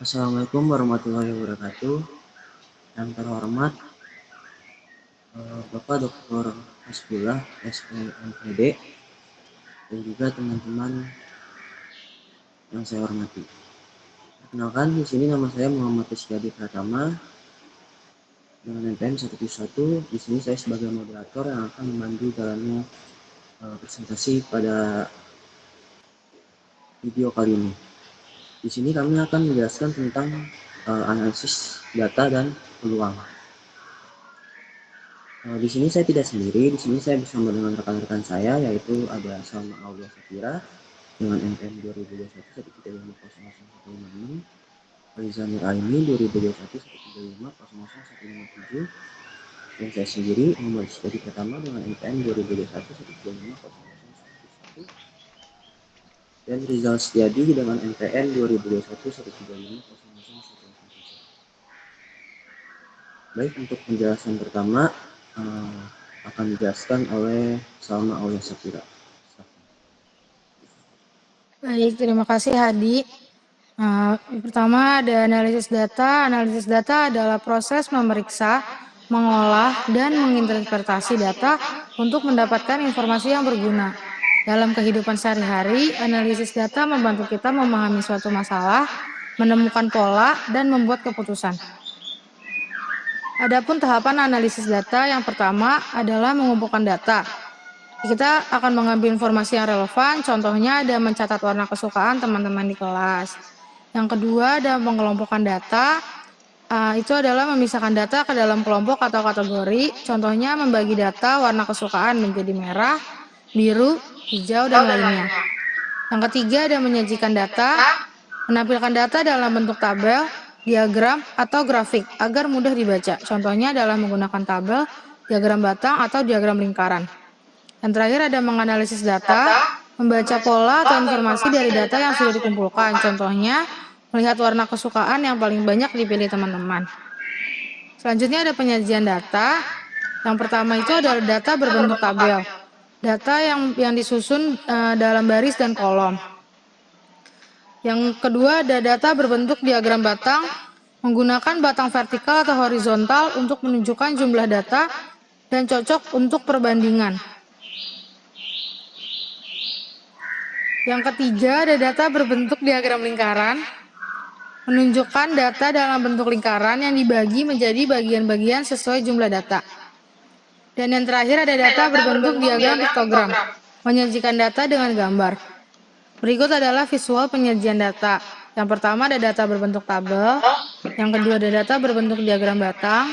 Assalamualaikum warahmatullahi wabarakatuh. Yang terhormat Bapak Dr. Hasbullah SPMPD dan juga teman-teman yang saya hormati. Perkenalkan, di sini nama saya Muhammad Rizkyadi Pratama dengan NPM 171. Di sini saya sebagai moderator yang akan memandu jalannya presentasi pada video kali ini. Di sini kami akan menjelaskan tentang analisis data dan peluang. Di sini saya tidak sendiri, di sini saya bersama dengan rekan-rekan saya, yaitu ada Salma Aulia Safira dengan NPM 2021 130500156, Riza Nur Aini 2021 135000157, dan saya sendiri Muhammad Rizkyadi Pratama dengan NPM 2021 1350011, dan Rizal Setiadi dengan NPM 2021 1350011. Baik, untuk penjelasan pertama akan dijelaskan oleh Salma Aulia Safira. Baik, terima kasih Hadi. Pertama ada analisis data. Analisis data adalah proses memeriksa, mengolah, dan menginterpretasi data untuk mendapatkan informasi yang berguna. Dalam kehidupan sehari-hari, analisis data membantu kita memahami suatu masalah, menemukan pola, dan membuat keputusan. Adapun tahapan analisis data yang pertama adalah mengumpulkan data. Kita akan mengambil informasi yang relevan, contohnya ada mencatat warna kesukaan teman-teman di kelas. Yang kedua ada mengelompokkan data, itu adalah memisahkan data ke dalam kelompok atau kategori, contohnya membagi data warna kesukaan menjadi merah, biru, hijau, dan lainnya. Yang ketiga ada menyajikan data, menampilkan data dalam bentuk tabel, diagram, atau grafik agar mudah dibaca, contohnya adalah menggunakan tabel, diagram batang, atau diagram lingkaran. Yang terakhir ada menganalisis data, membaca pola atau informasi dari data yang sudah dikumpulkan. Contohnya, melihat warna kesukaan yang paling banyak dipilih teman-teman. Selanjutnya ada penyajian data. Yang pertama itu adalah data berbentuk tabel. Data yang disusun dalam baris dan kolom. Yang kedua ada data berbentuk diagram batang, menggunakan batang vertikal atau horizontal untuk menunjukkan jumlah data dan cocok untuk perbandingan. Yang ketiga ada data berbentuk diagram lingkaran, menunjukkan data dalam bentuk lingkaran yang dibagi menjadi bagian-bagian sesuai jumlah data. Dan yang terakhir ada data berbentuk diagram piktogram, menyajikan data dengan gambar. Berikut adalah visual penyajian data. Yang pertama ada data berbentuk tabel, yang kedua ada data berbentuk diagram batang,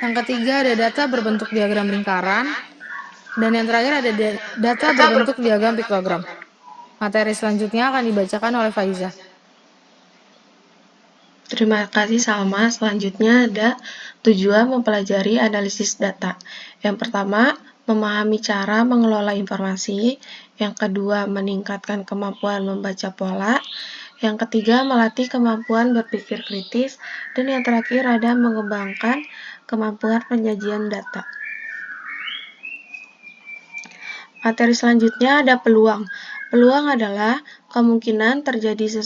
yang ketiga ada data berbentuk diagram lingkaran, dan yang terakhir ada data berbentuk diagram piktogram. Materi selanjutnya akan dibacakan oleh Faiza. Terima kasih Salma. Selanjutnya ada tujuan mempelajari analisis data. Yang pertama, memahami cara mengelola informasi. Yang kedua, meningkatkan kemampuan membaca pola. Yang ketiga, melatih kemampuan berpikir kritis. Dan yang terakhir ada mengembangkan kemampuan penyajian data. Materi selanjutnya ada peluang. Peluang adalah kemungkinan terjadi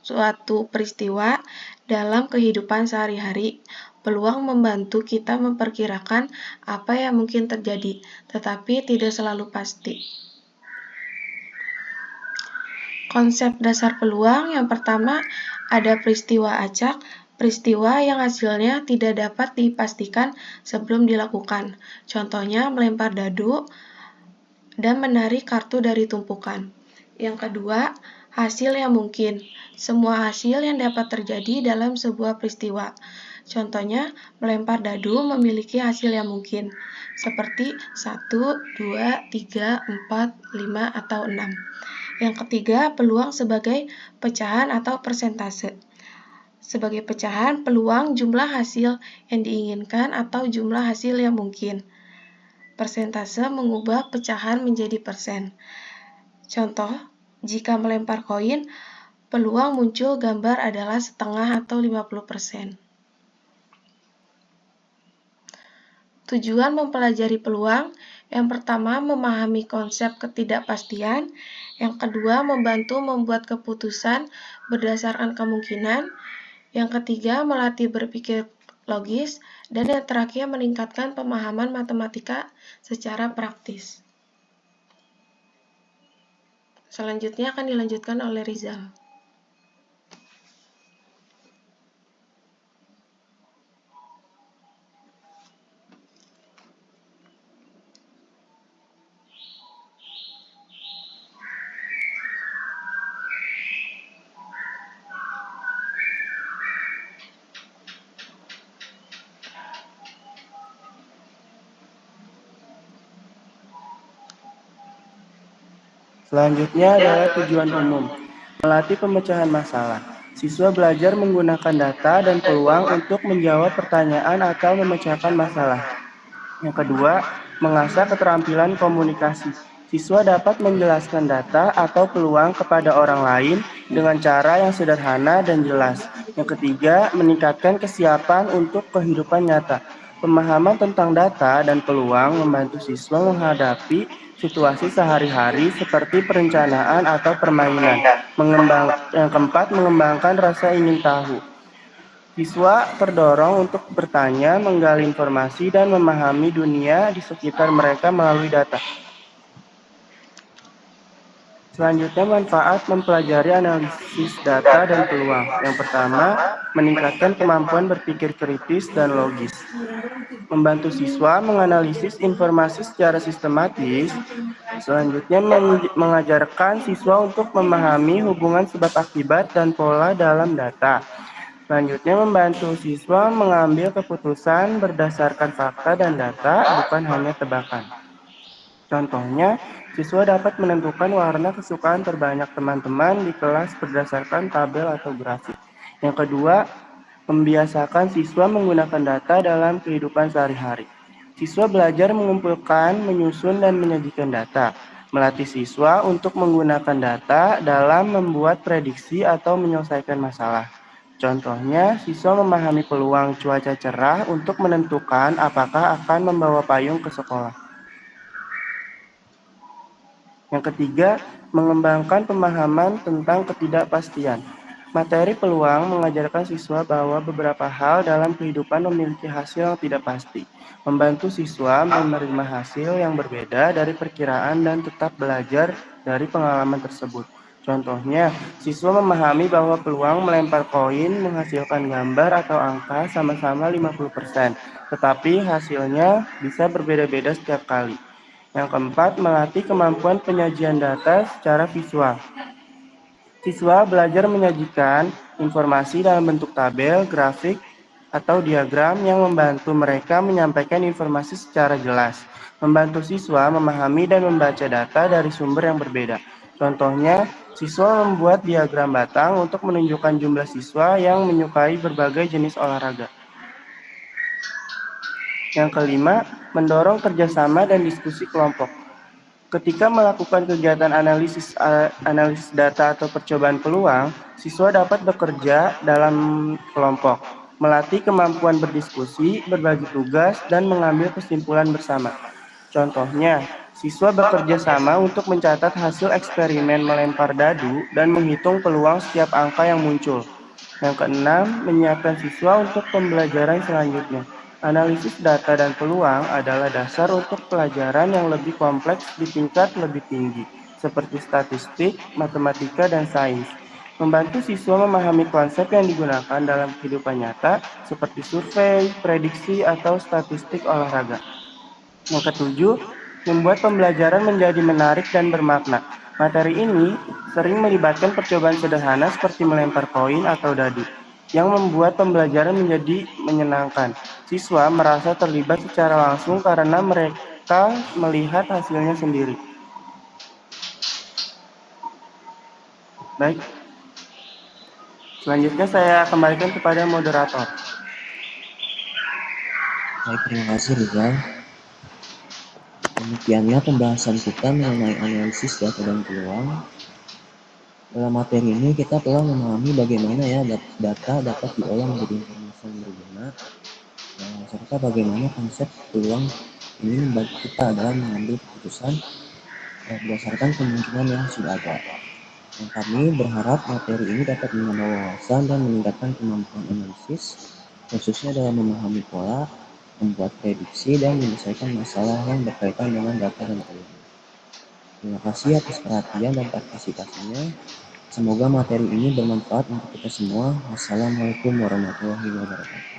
suatu peristiwa dalam kehidupan sehari-hari. Peluang membantu kita memperkirakan apa yang mungkin terjadi, tetapi tidak selalu pasti. Konsep dasar peluang yang pertama ada peristiwa acak, peristiwa yang hasilnya tidak dapat dipastikan sebelum dilakukan. Contohnya melempar dadu dan menarik kartu dari tumpukan. Yang kedua, hasil yang mungkin. Semua hasil yang dapat terjadi dalam sebuah peristiwa. Contohnya, melempar dadu memiliki hasil yang mungkin, seperti 1, 2, 3, 4, 5, atau 6. Yang ketiga, peluang sebagai pecahan atau persentase. Sebagai pecahan, peluang jumlah hasil yang diinginkan atau jumlah hasil yang mungkin. Persentase mengubah pecahan menjadi persen. Contoh, jika melempar koin, peluang muncul gambar adalah setengah atau 50%. Tujuan mempelajari peluang Yang pertama, memahami konsep ketidakpastian. Yang kedua, membantu membuat keputusan berdasarkan kemungkinan. Yang ketiga, melatih berpikir logis. Dan yang terakhir, meningkatkan pemahaman matematika secara praktis. Selanjutnya akan dilanjutkan oleh Rizal. Selanjutnya adalah tujuan umum, melatih pemecahan masalah. Siswa belajar menggunakan data dan peluang untuk menjawab pertanyaan atau memecahkan masalah. Yang kedua, mengasah keterampilan komunikasi. Siswa dapat menjelaskan data atau peluang kepada orang lain dengan cara yang sederhana dan jelas. Yang ketiga, meningkatkan kesiapan untuk kehidupan nyata. Pemahaman tentang data dan peluang membantu siswa menghadapi situasi sehari-hari seperti perencanaan atau permainan. Yang keempat, mengembangkan rasa ingin tahu. Siswa terdorong untuk bertanya, menggali informasi, dan memahami dunia di sekitar mereka melalui data. Selanjutnya, manfaat mempelajari analisis data dan peluang. Yang pertama, meningkatkan kemampuan berpikir kritis dan logis. Membantu siswa menganalisis informasi secara sistematis. Selanjutnya, mengajarkan siswa untuk memahami hubungan sebab akibat dan pola dalam data. Selanjutnya, membantu siswa mengambil keputusan berdasarkan fakta dan data, bukan hanya tebakan. Contohnya, siswa dapat menentukan warna kesukaan terbanyak teman-teman di kelas berdasarkan tabel atau grafik. Yang kedua, membiasakan siswa menggunakan data dalam kehidupan sehari-hari. Siswa belajar mengumpulkan, menyusun, dan menyajikan data. Melatih siswa untuk menggunakan data dalam membuat prediksi atau menyelesaikan masalah. Contohnya, siswa memahami peluang cuaca cerah untuk menentukan apakah akan membawa payung ke sekolah. Yang ketiga, mengembangkan pemahaman tentang ketidakpastian. Materi peluang mengajarkan siswa bahwa beberapa hal dalam kehidupan memiliki hasil yang tidak pasti, membantu siswa menerima hasil yang berbeda dari perkiraan dan tetap belajar dari pengalaman tersebut. Contohnya, siswa memahami bahwa peluang melempar koin menghasilkan gambar atau angka sama-sama 50%, tetapi hasilnya bisa berbeda-beda setiap kali. Yang keempat, melatih kemampuan penyajian data secara visual. Siswa belajar menyajikan informasi dalam bentuk tabel, grafik, atau diagram yang membantu mereka menyampaikan informasi secara jelas. Membantu siswa memahami dan membaca data dari sumber yang berbeda. Contohnya, siswa membuat diagram batang untuk menunjukkan jumlah siswa yang menyukai berbagai jenis olahraga. Yang kelima, mendorong kerjasama dan diskusi kelompok. Ketika melakukan kegiatan analisis data atau percobaan peluang, siswa dapat bekerja dalam kelompok, melatih kemampuan berdiskusi, berbagi tugas, dan mengambil kesimpulan bersama. Contohnya, siswa bekerja sama untuk mencatat hasil eksperimen melempar dadu dan menghitung peluang setiap angka yang muncul. Yang keenam, menyiapkan siswa untuk pembelajaran selanjutnya. Analisis data dan peluang adalah dasar untuk pelajaran yang lebih kompleks di tingkat lebih tinggi, seperti statistik, matematika, dan sains. Membantu siswa memahami konsep yang digunakan dalam kehidupan nyata, seperti survei, prediksi, atau statistik olahraga. Yang ketujuh, membuat pembelajaran menjadi menarik dan bermakna. Materi ini sering melibatkan percobaan sederhana seperti melempar koin atau dadu, yang membuat pembelajaran menjadi menyenangkan. Siswa merasa terlibat secara langsung karena mereka melihat hasilnya sendiri. Baik, selanjutnya saya kembalikan kepada moderator. Baik, terima kasih Rizal. Demikianlah pembahasan kita mengenai analisis data dan peluang. Dalam materi ini kita telah memahami bagaimana ya data dapat diolah menjadi informasi yang berguna, serta bagaimana konsep peluang ini membantu kita dalam mengambil keputusan berdasarkan kemungkinan yang sudah ada. Dan kami berharap materi ini dapat menambah wawasan dan meningkatkan kemampuan analisis, khususnya dalam memahami pola, membuat prediksi, dan menyelesaikan masalah yang berkaitan dengan data dan peluang. Terima kasih atas perhatian dan partisipasinya. Semoga materi ini bermanfaat untuk kita semua. Wassalamualaikum warahmatullahi wabarakatuh.